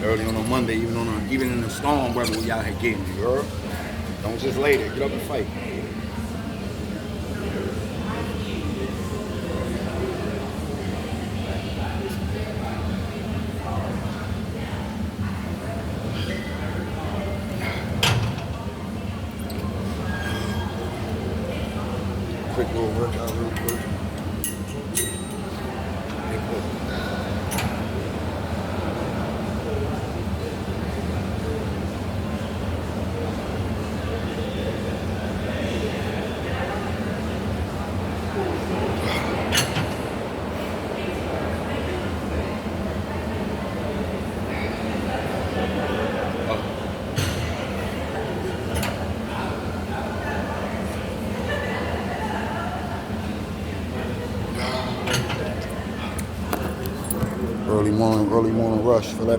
early on a Monday, even in the storm weather we out here getting, you heard? Don't just lay there. Get up and fight. Quick little workout real quick. Early morning rush for that